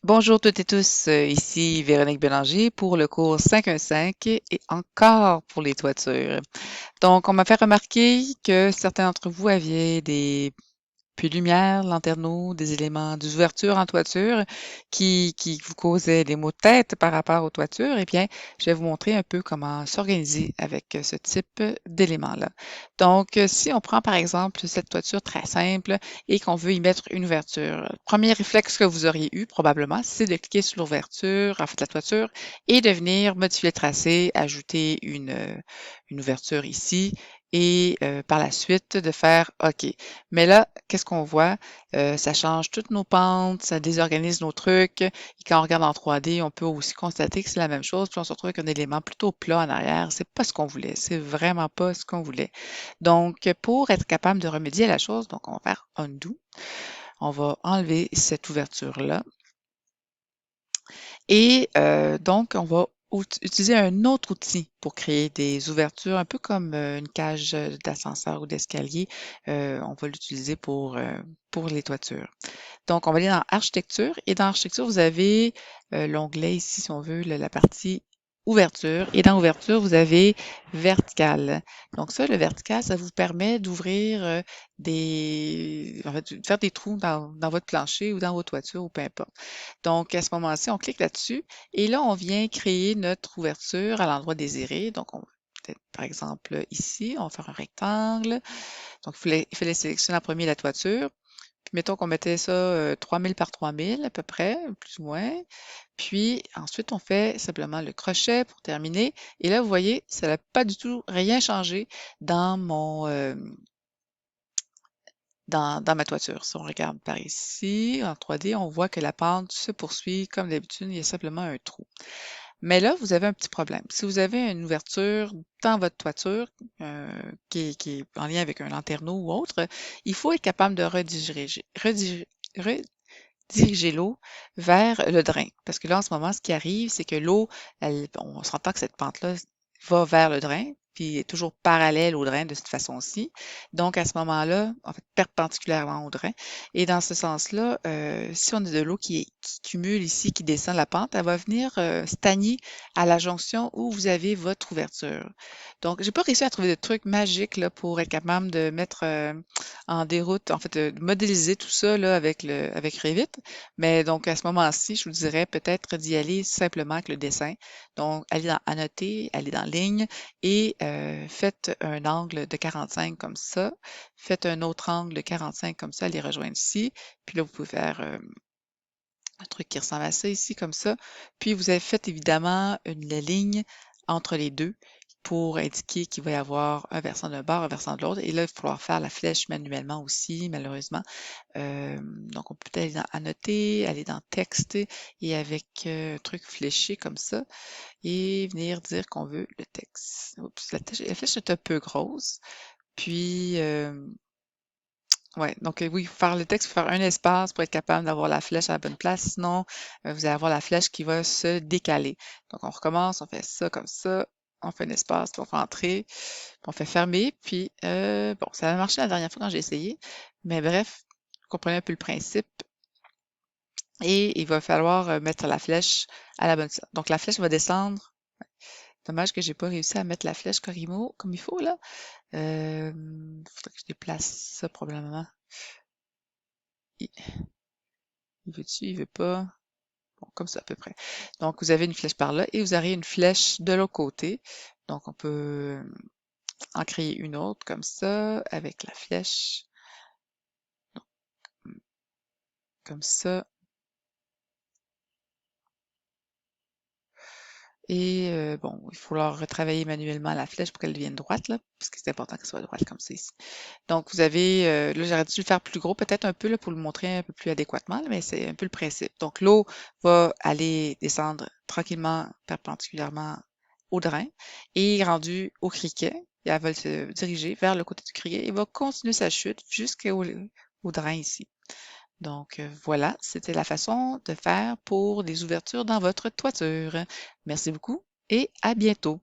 Bonjour toutes et tous, ici Véronique Bélanger pour le cours 515 et encore pour les toitures. Donc, on m'a fait remarquer que certains d'entre vous aviez des puits de lumière, lanterneaux, des éléments, des ouvertures en toiture qui vous causaient des maux de tête par rapport aux toitures. Eh bien, je vais vous montrer un peu comment s'organiser avec ce type d'éléments-là. Donc, si on prend par exemple cette toiture très simple et qu'on veut y mettre une ouverture, le premier réflexe que vous auriez eu probablement, c'est de cliquer sur l'ouverture, en fait la toiture, et de venir modifier le tracé, ajouter une ouverture ici et par la suite de faire OK. Mais là, qu'est-ce qu'on voit? Ça change toutes nos pentes, ça désorganise nos trucs. Et quand on regarde en 3D, on peut aussi constater que c'est la même chose, puis on se retrouve avec un élément plutôt plat en arrière. C'est pas ce qu'on voulait. C'est vraiment pas ce qu'on voulait. Donc, pour être capable de remédier à la chose, donc on va faire undo. On va enlever cette ouverture-là. Et donc, on va utiliser un autre outil pour créer des ouvertures, un peu comme une cage d'ascenseur ou d'escalier. On va l'utiliser pour les toitures. Donc, on va aller dans Architecture et dans Architecture, vous avez l'onglet ici, si on veut, la partie Ouverture. Et dans Ouverture, vous avez Vertical. Donc ça, le vertical, ça vous permet d'ouvrir en fait, de faire des trous dans votre plancher ou dans vos toitures ou peu importe. Donc, à ce moment-ci, on clique là-dessus et là, on vient créer notre ouverture à l'endroit désiré. Donc, on va peut-être, par exemple, ici, on va faire un rectangle. Donc, il fallait sélectionner en premier la toiture. Puis mettons qu'on mettait ça 3000 par 3000 à peu près, plus ou moins. Puis ensuite, on fait simplement le crochet pour terminer. Et là, vous voyez, ça n'a pas du tout rien changé dans dans ma toiture. Si on regarde par ici, en 3D, on voit que la pente se poursuit comme d'habitude, il y a simplement un trou. Mais là, vous avez un petit problème. Si vous avez une ouverture dans votre toiture qui est en lien avec un lanterneau ou autre, il faut être capable de rediriger l'eau vers le drain. Parce que là, en ce moment, ce qui arrive, c'est que l'eau, on s'entend que cette pente-là va vers le drain, puis est toujours parallèle au drain de cette façon-ci. Donc, à ce moment-là, en fait, perpendiculairement au drain. Et dans ce sens-là, si on a de l'eau qui cumule ici, qui descend la pente, elle va venir stagner à la jonction où vous avez votre ouverture. Donc, j'ai pas réussi à trouver de truc magique là, pour être capable de mettre en déroute, en fait, de modéliser tout ça là, avec Revit. Mais donc, à ce moment-ci, je vous dirais peut-être d'y aller simplement avec le dessin. Donc, allez dans Annoter, allez dans Ligne et faites un angle de 45 comme ça. Faites un autre angle de 45 comme ça, les rejoindre ici. Puis là, vous pouvez faire un truc qui ressemble à ça ici, comme ça. Puis vous avez fait évidemment une ligne entre les deux pour indiquer qu'il va y avoir un versant d'un bord, un versant de l'autre. Et là, il va falloir faire la flèche manuellement aussi, malheureusement. Donc, on peut peut-être aller dans Annoter, aller dans Texte et avec un truc fléché comme ça et venir dire qu'on veut le texte. Oups, la flèche est un peu grosse. Puis, ouais, donc oui, pour faire le texte, il faut faire un espace pour être capable d'avoir la flèche à la bonne place. Sinon, vous allez avoir la flèche qui va se décaler. Donc, on recommence, on fait ça comme ça, on fait un espace, puis on fait entrer, puis on fait fermer. Puis, bon, ça a marché la dernière fois quand j'ai essayé. Mais bref, vous comprenez un peu le principe. Et il va falloir mettre la flèche à la bonne place. Donc, la flèche va descendre. Dommage que j'ai pas réussi à mettre la flèche Corimo comme il faut, là. Faudrait que je déplace ça probablement. Il, il veut-tu, il veut pas. Bon, comme ça à peu près. Donc, vous avez une flèche par là et vous aurez une flèche de l'autre côté. Donc, on peut en créer une autre comme ça avec la flèche. Donc, comme ça. Et bon, il faut leur retravailler manuellement la flèche pour qu'elle devienne droite, là, parce que c'est important qu'elle soit droite comme ça ici. Donc, vous avez, là, j'aurais dû le faire plus gros, peut-être un peu, là, pour le montrer un peu plus adéquatement, là, mais c'est un peu le principe. Donc, l'eau va aller descendre tranquillement, perpendiculairement au drain, et rendu au criquet, et elle va se diriger vers le côté du criquet et va continuer sa chute au drain ici. Donc, voilà, c'était la façon de faire pour des ouvertures dans votre toiture. Merci beaucoup et à bientôt.